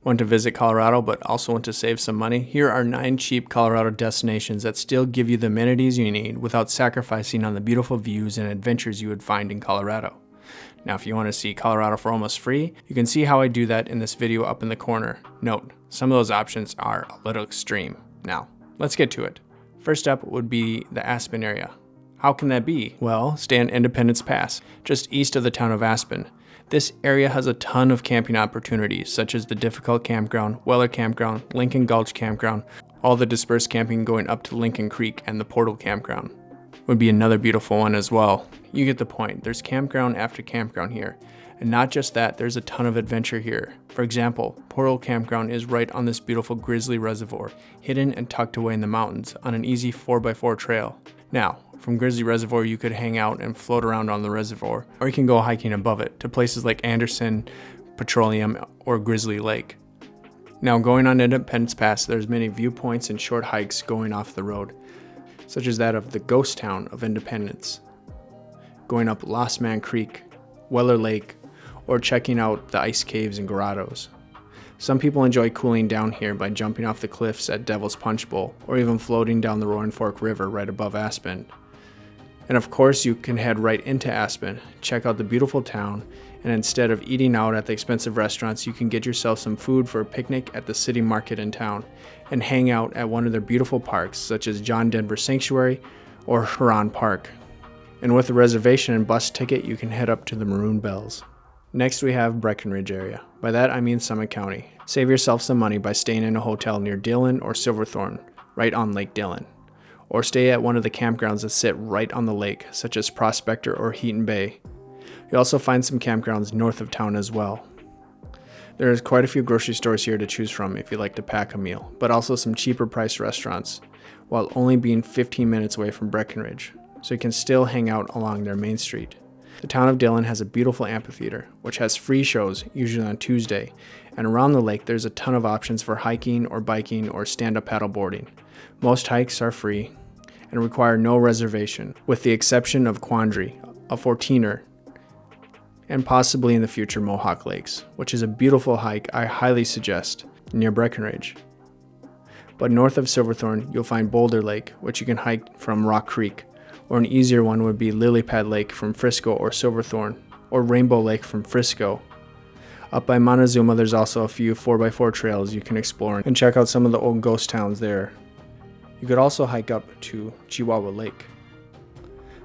Want to visit Colorado but also want to save some money? Here are 9 cheap Colorado destinations that still give you the amenities you need without sacrificing on the beautiful views and adventures you would find in Colorado. Now, if you want to see Colorado for almost free, you can see how I do that in this video up in the corner. Note, some of those options are a little extreme. Now, let's get to it. First up would be the Aspen area. How can that be? Well, stay on Independence Pass, just east of the town of Aspen. This area has a ton of camping opportunities, such as the Difficult Campground, Weller Campground, Lincoln Gulch Campground, all the dispersed camping going up to Lincoln Creek, and the Portal Campground would be another beautiful one as well. You get the point. There's campground after campground here. And not just that, there's a ton of adventure here. For example, Portal Campground is right on this beautiful Grizzly Reservoir, hidden and tucked away in the mountains on an easy 4x4 trail. Now, from Grizzly Reservoir, you could hang out and float around on the reservoir, or you can go hiking above it to places like Anderson, Petroleum, or Grizzly Lake. Now, going on Independence Pass, there's many viewpoints and short hikes going off the road, such as that of the ghost town of Independence, going up Lost Man Creek, Weller Lake, or checking out the ice caves and grottos. Some people enjoy cooling down here by jumping off the cliffs at Devil's Punch Bowl, or even floating down the Roaring Fork River right above Aspen. And of course, you can head right into Aspen, check out the beautiful town, and instead of eating out at the expensive restaurants, you can get yourself some food for a picnic at the city market in town, and hang out at one of their beautiful parks, such as John Denver Sanctuary or Huron Park. And with a reservation and bus ticket, you can head up to the Maroon Bells. Next, we have Breckenridge area. By that, I mean Summit County. Save yourself some money by staying in a hotel near Dillon or Silverthorne, right on Lake Dillon. Or stay at one of the campgrounds that sit right on the lake, such as Prospector or Heaton Bay. You'll also find some campgrounds north of town as well. There is quite a few grocery stores here to choose from if you like to pack a meal, but also some cheaper priced restaurants, while only being 15 minutes away from Breckenridge, so you can still hang out along their main street. The town of Dillon has a beautiful amphitheater, which has free shows, usually on Tuesday, and around the lake there's a ton of options for hiking or biking or stand-up paddle boarding. Most hikes are free and require no reservation, with the exception of Quandary, a 14er, and possibly in the future Mohawk Lakes, which is a beautiful hike I highly suggest, near Breckenridge. But north of Silverthorne, you'll find Boulder Lake, which you can hike from Rock Creek, or an easier one would be Lily Pad Lake from Frisco or Silverthorne, or Rainbow Lake from Frisco. Up by Montezuma, there's also a few 4x4 trails you can explore and check out some of the old ghost towns there. You could also hike up to Chihuahua Lake.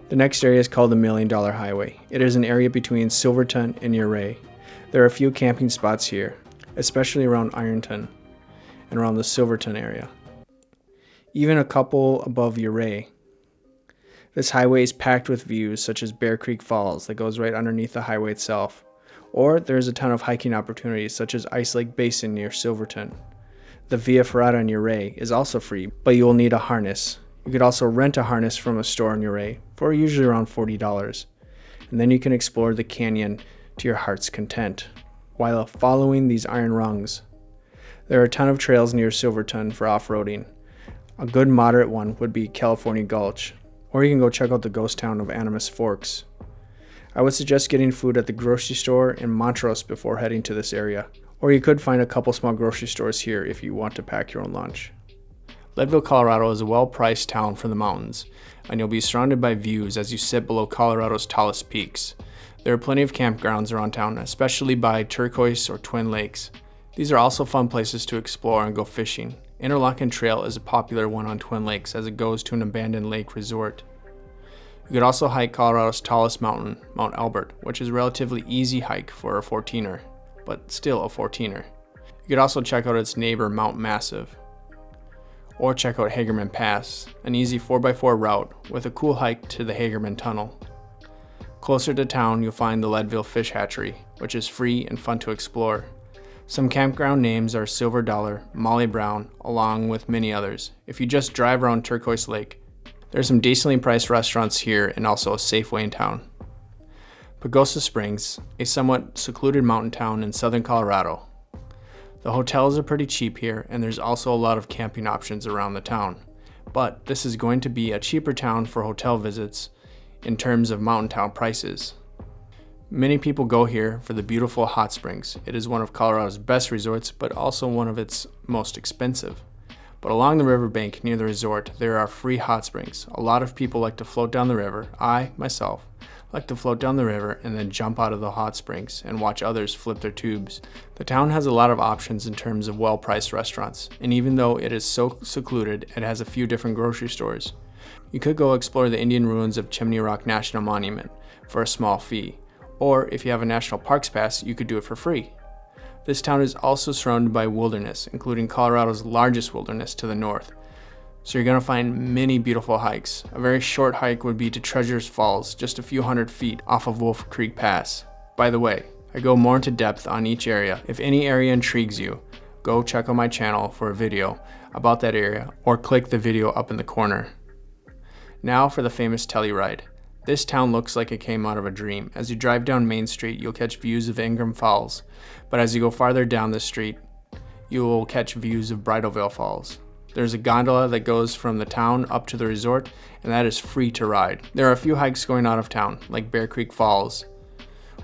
The next area is called the $1 Million Highway. It is an area between Silverton and Ouray. There are a few camping spots here, especially around Ironton and around the Silverton area. Even a couple above Ouray. This highway is packed with views such as Bear Creek Falls that goes right underneath the highway itself. Or there's a ton of hiking opportunities such as Ice Lake Basin near Silverton. The Via Ferrata in Ouray is also free, but you will need a harness. You could also rent a harness from a store in Ouray for usually around $40. And then you can explore the canyon to your heart's content, while following these iron rungs. There are a ton of trails near Silverton for off-roading. A good moderate one would be California Gulch, or you can go check out the ghost town of Animas Forks. I would suggest getting food at the grocery store in Montrose before heading to this area, or you could find a couple small grocery stores here if you want to pack your own lunch. Leadville, Colorado is a well-priced town for the mountains, and you'll be surrounded by views as you sit below Colorado's tallest peaks. There are plenty of campgrounds around town, especially by Turquoise or Twin Lakes. These are also fun places to explore and go fishing. Interlochen Trail is a popular one on Twin Lakes as it goes to an abandoned lake resort. You could also hike Colorado's tallest mountain, Mount Albert, which is a relatively easy hike for a 14er, but still a 14er. You could also check out its neighbor, Mount Massive, or check out Hagerman Pass, an easy 4x4 route with a cool hike to the Hagerman Tunnel. Closer to town, you'll find the Leadville Fish Hatchery, which is free and fun to explore. Some campground names are Silver Dollar, Molly Brown, along with many others. If you just drive around Turquoise Lake, there's some decently priced restaurants here and also a Safeway in town. Pagosa Springs, a somewhat secluded mountain town in southern Colorado. The hotels are pretty cheap here, and there's also a lot of camping options around the town. But this is going to be a cheaper town for hotel visits in terms of mountain town prices. Many people go here for the beautiful hot springs. It is one of Colorado's best resorts, but also one of its most expensive. But along the riverbank near the resort, there are free hot springs. A lot of people like to float down the river. I, myself, like to float down the river and then jump out of the hot springs and watch others flip their tubes. The town has a lot of options in terms of well-priced restaurants, and even though it is so secluded, it has a few different grocery stores. You could go explore the Indian ruins of Chimney Rock National Monument for a small fee. Or if you have a National Parks Pass, you could do it for free. This town is also surrounded by wilderness, including Colorado's largest wilderness to the north. So you're going to find many beautiful hikes. A very short hike would be to Treasures Falls, just a few hundred feet off of Wolf Creek Pass. By the way, I go more into depth on each area. If any area intrigues you, go check out my channel for a video about that area or click the video up in the corner. Now for the famous Telluride. This town looks like it came out of a dream. As you drive down Main Street, you'll catch views of Ingram Falls, but as you go farther down the street, you will catch views of Bridalveil Falls. There's a gondola that goes from the town up to the resort, and that is free to ride. There are a few hikes going out of town, like Bear Creek Falls,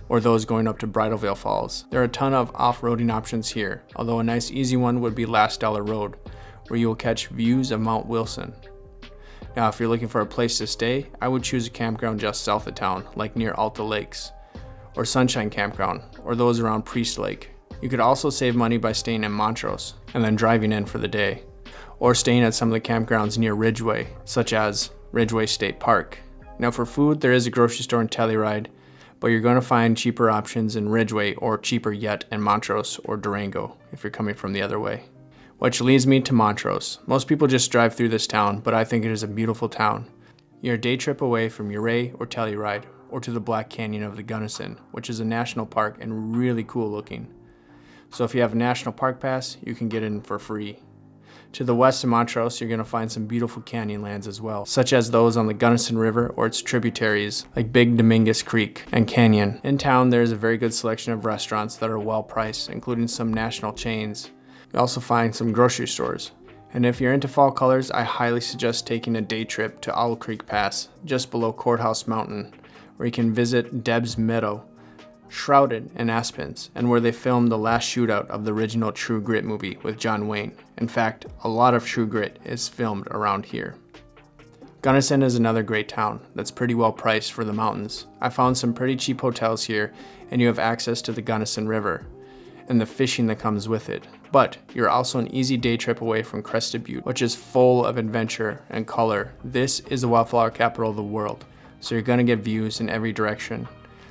or those going up to Bridalveil Falls. There are a ton of off-roading options here, although a nice easy one would be Last Dollar Road, where you will catch views of Mount Wilson. Now, if you're looking for a place to stay, I would choose a campground just south of town, like near Alta Lakes, or Sunshine Campground, or those around Priest Lake. You could also save money by staying in Montrose, and then driving in for the day, or staying at some of the campgrounds near Ridgeway, such as Ridgeway State Park. Now for food, there is a grocery store in Telluride, but you're going to find cheaper options in Ridgeway, or cheaper yet in Montrose or Durango, if you're coming from the other way. Which leads me to Montrose. Most people just drive through this town, but I think it is a beautiful town. You're a day trip away from Ouray or Telluride, or to the Black Canyon of the Gunnison, which is a national park and really cool looking. So if you have a National Park Pass, you can get in for free. To the west of Montrose, you're going to find some beautiful canyon lands as well, such as those on the Gunnison River or its tributaries, like Big Dominguez Creek and Canyon. In town, there is a very good selection of restaurants that are well priced, including some national chains. You also find some grocery stores. And if you're into fall colors, I highly suggest taking a day trip to Owl Creek Pass, just below Courthouse Mountain, where you can visit Deb's Meadow, shrouded in aspens, and where they filmed the last shootout of the original True Grit movie with John Wayne. In fact, a lot of True Grit is filmed around here. Gunnison is another great town that's pretty well priced for the mountains. I found some pretty cheap hotels here, and you have access to the Gunnison River and the fishing that comes with it. But you're also an easy day trip away from Crested Butte, which is full of adventure and color. This is the wildflower capital of the world, so you're gonna get views in every direction.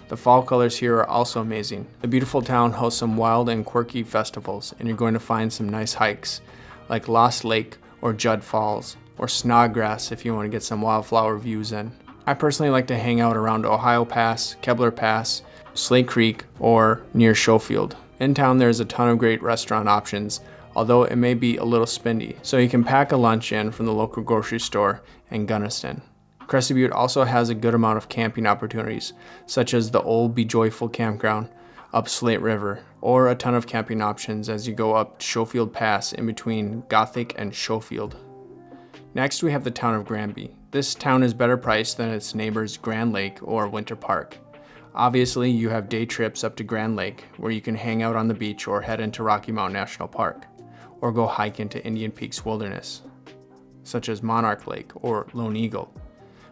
The fall colors here are also amazing. The beautiful town hosts some wild and quirky festivals, and you're going to find some nice hikes, like Lost Lake or Judd Falls, or Snodgrass if you want to get some wildflower views in. I personally like to hang out around Ohio Pass, Kebler Pass, Slate Creek, or near Schofield. In town, there's a ton of great restaurant options, although it may be a little spendy, so you can pack a lunch in from the local grocery store in Gunnison. Crested Butte also has a good amount of camping opportunities, such as the Old Be Joyful Campground up Slate River, or a ton of camping options as you go up Schofield Pass in between Gothic and Schofield. Next, we have the town of Granby. This town is better priced than its neighbors Grand Lake or Winter Park. Obviously, you have day trips up to Grand Lake, where you can hang out on the beach or head into Rocky Mountain National Park, or go hike into Indian Peaks Wilderness, such as Monarch Lake or Lone Eagle,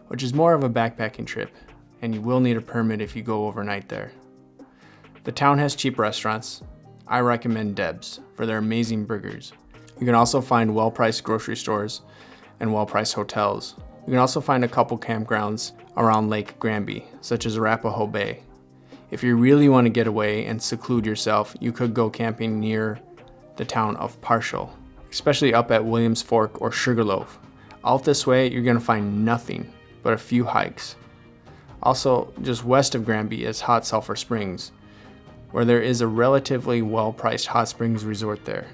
which is more of a backpacking trip, and you will need a permit if you go overnight there. The town has cheap restaurants. I recommend Deb's for their amazing burgers. You can also find well-priced grocery stores and well-priced hotels. You can also find a couple campgrounds around Lake Granby, such as Arapahoe Bay. If you really want to get away and seclude yourself, you could go camping near the town of Parshall, especially up at Williams Fork or Sugarloaf. Out this way, you're going to find nothing but a few hikes. Also, just west of Granby is Hot Sulphur Springs, where there is a relatively well-priced hot springs resort there.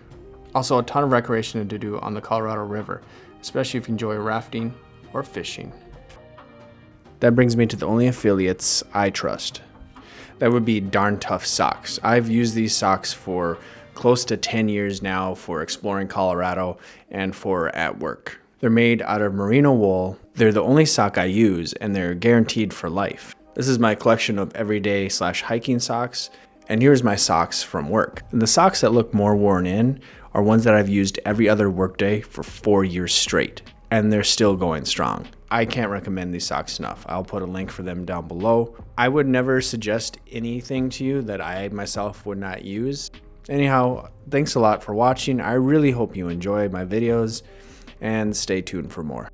Also, a ton of recreation to do on the Colorado River, especially if you enjoy rafting or fishing. That brings me to the only affiliates I trust. That would be Darn Tough Socks. I've used these socks for close to 10 years now for exploring Colorado and for at work. They're made out of merino wool. They're the only sock I use, and they're guaranteed for life. This is my collection of everyday / hiking socks. And here's my socks from work. And the socks that look more worn in are ones that I've used every other workday for 4 years straight. And they're still going strong. I can't recommend these socks enough. I'll put a link for them down below. I would never suggest anything to you that I myself would not use. Anyhow, thanks a lot for watching. I really hope you enjoy my videos and stay tuned for more.